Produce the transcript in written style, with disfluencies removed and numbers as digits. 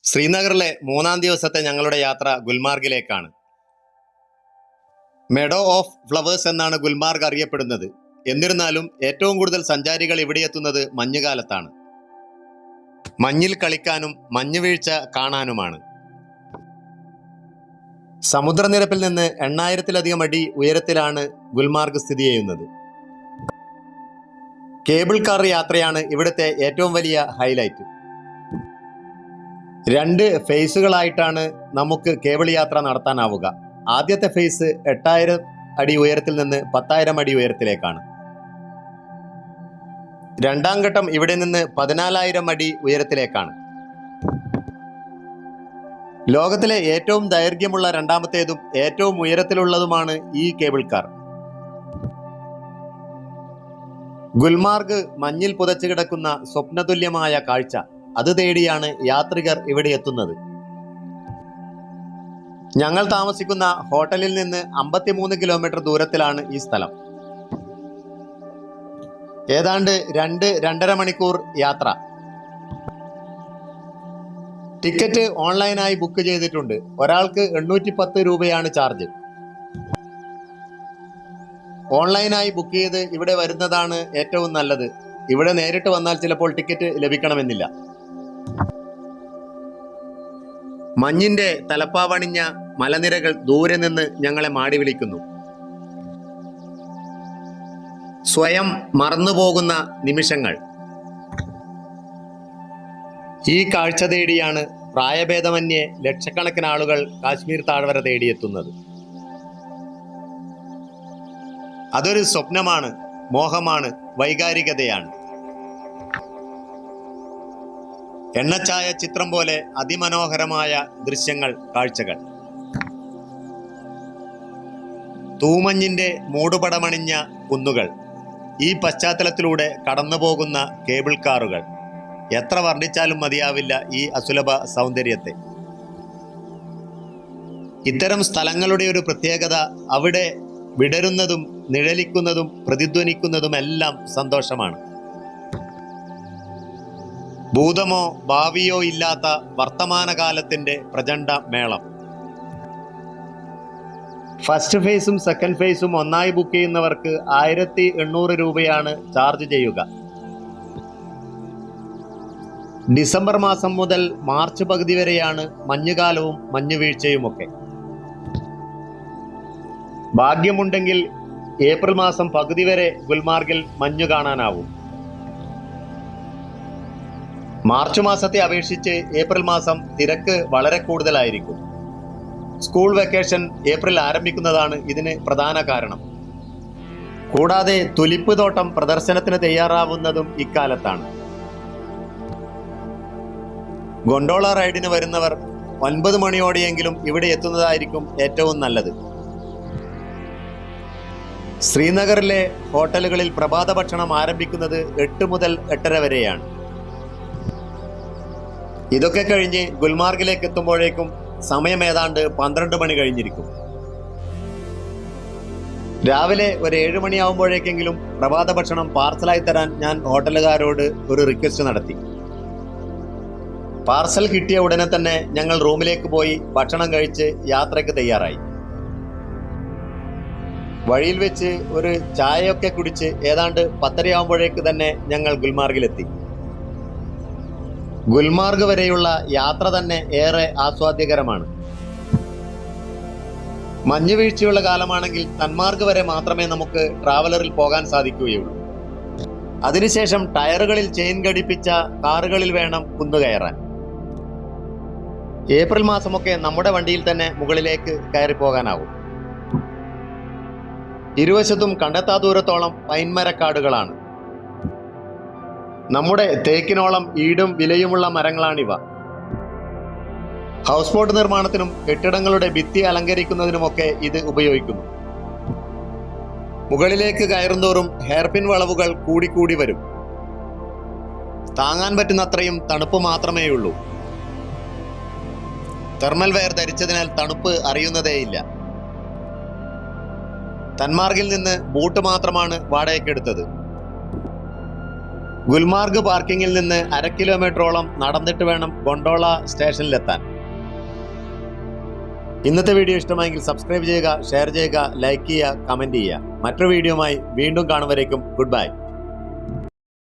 ശ്രീനഗറിലെ മൂന്നാം ദിവസത്തെ ഞങ്ങളുടെ യാത്ര ഗുൽമാർഗിലേക്കാണ്. മെഡോ ഓഫ് ഫ്ലവേഴ്സ് എന്നാണ് ഗുൽമാർഗ് അറിയപ്പെടുന്നത്. എന്നിരുന്നാലും ഏറ്റവും കൂടുതൽ സഞ്ചാരികൾ ഇവിടെ എത്തുന്നത് മഞ്ഞുകാലത്താണ്. മഞ്ഞിൽ കളിക്കാനും മഞ്ഞുവീഴ്ച കാണാനുമാണ്. സമുദ്രനിരപ്പിൽ നിന്ന് 8000-ലധികം അടി ഉയരത്തിലാണ് ഗുൽമാർഗ് സ്ഥിതി ചെയ്യുന്നത്. കേബിൾ കാർ യാത്രയാണ് ഇവിടുത്തെ ഏറ്റവും വലിയ ഹൈലൈറ്റ്. 2 ഫേസുകളായിട്ടാണ് നമുക്ക് കേബിൾ യാത്ര നടത്താനാവുക. ആദ്യത്തെ ഫേസ് 8000 അടി ഉയരത്തിൽ നിന്ന് 10,000 അടി ഉയരത്തിലേക്കാണ്. രണ്ടാം ഘട്ടം ഇവിടെ നിന്ന് 14,000 അടി ഉയരത്തിലേക്കാണ്. ലോകത്തിലെ ഏറ്റവും ദൈർഘ്യമുള്ള രണ്ടാമത്തേതും ഏറ്റവും ഉയരത്തിലുള്ളതുമാണ് ഈ കേബിൾ കാർ. ഗുൽമാർഗ് മഞ്ഞിൽ പുതച്ചു കിടക്കുന്ന സ്വപ്നതുല്യമായ കാഴ്ച. അത് തേടിയാണ് യാത്രികർ ഇവിടെ എത്തുന്നത്. ഞങ്ങൾ താമസിക്കുന്ന ഹോട്ടലിൽ നിന്ന് 53 കിലോമീറ്റർ ദൂരത്തിലാണ് ഈ സ്ഥലം. ഏതാണ്ട് 2-2.5 മണിക്കൂർ യാത്ര. ടിക്കറ്റ് ഓൺലൈനായി ബുക്ക് ചെയ്തിട്ടുണ്ട്. ഒരാൾക്ക് 810 രൂപയാണ് ചാർജ്. ഓൺലൈനായി ബുക്ക് ചെയ്ത് ഇവിടെ വരുന്നതാണ് ഏറ്റവും നല്ലത്. ഇവിടെ നേരിട്ട് വന്നാൽ ചിലപ്പോൾ ടിക്കറ്റ് ലഭിക്കണമെന്നില്ല. മഞ്ഞിന്റെ തലപ്പാവണിഞ്ഞ മലനിരകൾ ദൂരെ നിന്ന് ഞങ്ങളെ മാടി വിളിക്കുന്നു. സ്വയം മറന്നുപോകുന്ന നിമിഷങ്ങൾ. ഈ കാഴ്ച തേടിയാണ് പ്രായഭേദമന്യേ ലക്ഷക്കണക്കിന് ആളുകൾ കാശ്മീർ താഴ്വര തേടിയെത്തുന്നത്. അതൊരു സ്വപ്നമാണ്, മോഹമാണ്, വൈകാരികതയാണ്. എണ്ണച്ചായ ചിത്രം പോലെ അതിമനോഹരമായ ദൃശ്യങ്ങൾ, കാഴ്ചകൾ. തൂമഞ്ഞിന്റെ മൂടുപടമണിഞ്ഞ കുന്നുകൾ, ഈ പശ്ചാത്തലത്തിലൂടെ കടന്നുപോകുന്ന കേബിൾ കാറുകൾ. എത്ര വർണ്ണിച്ചാലും മതിയാവില്ല ഈ അസുലഭ സൗന്ദര്യത്തെ. ഇത്തരം സ്ഥലങ്ങളുടെ ഒരു പ്രത്യേകത, അവിടെ വിടരുന്നതും നിഴലിക്കുന്നതും പ്രതിധ്വനിക്കുന്നതുമെല്ലാം സന്തോഷമാണ്. ഭൂതമോ ഭാവിയോ ഇല്ലാത്ത വർത്തമാനകാലത്തിന്റെ പ്രചണ്ഡ മേളം. ഫസ്റ്റ് ഫേസും സെക്കൻഡ് ഫേസും ഒന്നായി ബുക്ക് ചെയ്യുന്നവർക്ക് 1800 രൂപയാണ് ചാർജ് ചെയ്യുക. ഡിസംബർ മാസം മുതൽ മാർച്ച് പകുതി വരെയാണ് മഞ്ഞുകാലവും മഞ്ഞുവീഴ്ചയുമൊക്കെ. ഭാഗ്യമുണ്ടെങ്കിൽ ഏപ്രിൽ മാസം പകുതി വരെ ഗുൽമാർഗിൽ മഞ്ഞു കാണാനാവും. മാർച്ച് മാസത്തെ അപേക്ഷിച്ച് ഏപ്രിൽ മാസം തിരക്ക് വളരെ കൂടുതലായിരിക്കും. സ്കൂൾ വെക്കേഷൻ ഏപ്രിൽ ആരംഭിക്കുന്നതാണ് ഇതിന് പ്രധാന കാരണം. കൂടാതെ തുലിപ്പ് തോട്ടം പ്രദർശനത്തിന് തയ്യാറാവുന്നതും ഇക്കാലത്താണ്. ഗൊണ്ടോള റൈഡിന് വരുന്നവർ 9 മണിയോടെയെങ്കിലും ഇവിടെ എത്തുന്നതായിരിക്കും ഏറ്റവും നല്ലത്. ശ്രീനഗറിലെ ഹോട്ടലുകളിൽ പ്രഭാത ഭക്ഷണം ആരംഭിക്കുന്നത് 8 മുതൽ 8:30 വരെയാണ്. ഇതൊക്കെ കഴിഞ്ഞ് ഗുൽമാർഗിലേക്ക് എത്തുമ്പോഴേക്കും സമയം ഏതാണ്ട് 12 മണി കഴിഞ്ഞിരിക്കും. രാവിലെ ഒരു 7 മണിയാവുമ്പോഴേക്കെങ്കിലും പ്രഭാത ഭക്ഷണം പാർസലായി തരാൻ ഞാൻ ഹോട്ടലുകാരോട് ഒരു റിക്വസ്റ്റ് നടത്തി. പാർസൽ കിട്ടിയ ഉടനെ തന്നെ ഞങ്ങൾ റൂമിലേക്ക് പോയി ഭക്ഷണം കഴിച്ച് യാത്രയ്ക്ക് തയ്യാറായി. വഴിയിൽ വെച്ച് ഒരു ചായയൊക്കെ കുടിച്ച് ഏതാണ്ട് 10:30 ആവുമ്പോഴേക്ക് തന്നെ ഞങ്ങൾ ഗുൽമാർഗിലെത്തി. ഗുൽമാർഗ് വരെയുള്ള യാത്ര തന്നെ ഏറെ ആസ്വാദ്യകരമാണ്. മഞ്ഞുവീഴ്ചയുള്ള കാലമാണെങ്കിൽ തന്മാർഗ് വരെ മാത്രമേ നമുക്ക് ട്രാവലറിൽ പോകാൻ സാധിക്കുകയുള്ളൂ. അതിനുശേഷം ടയറുകളിൽ ചെയിൻ ഘടിപ്പിച്ച കാറുകളിൽ വേണം കുന്നുകയറാൻ. ഏപ്രിൽ മാസമൊക്കെ നമ്മുടെ വണ്ടിയിൽ തന്നെ മുകളിലേക്ക് കയറി പോകാനാവും. ഇരുവശത്തും കണ്ടെത്താ ദൂരത്തോളം പൈൻമരക്കാടുകളാണ്. നമ്മുടെ തേക്കിനോളം ഈടും വിലയുമുള്ള മരങ്ങളാണിവ. ഹൗസ് ബോട്ട് നിർമ്മാണത്തിനും കെട്ടിടങ്ങളുടെ ഭിത്തി അലങ്കരിക്കുന്നതിനുമൊക്കെ ഇത് ഉപയോഗിക്കുന്നു. മുകളിലേക്ക് കയറുന്തോറും ഹെയർപിൻ വളവുകൾ കൂടിക്കൂടി വരും. താങ്ങാൻ പറ്റുന്നത്രയും തണുപ്പ് മാത്രമേയുള്ളൂ. തെർമൽ വെയർ ധരിച്ചതിനാൽ തണുപ്പ് അറിയുന്നതേയില്ല. തന്മാർഗിൽ നിന്ന് ബൂട്ട് മാത്രമാണ് വാടകയ്ക്കെടുത്തത്. ഗുൽമാർഗ് പാർക്കിങ്ങിൽ നിന്ന് 1/2 കിലോമീറ്ററോളം നടന്നിട്ട് വേണം ഗൊണ്ടോള സ്റ്റേഷനിലെത്താൻ. ഇന്നത്തെ വീഡിയോ ഇഷ്ടമായെങ്കിൽ സബ്സ്ക്രൈബ് ചെയ്യുക, ഷെയർ ചെയ്യുക, ലൈക്ക് ചെയ്യുക, കമന്റ് ചെയ്യുക. മറ്റൊരു വീഡിയോയുമായി വീണ്ടും കാണും വരേക്കും ഗുഡ് ബൈ.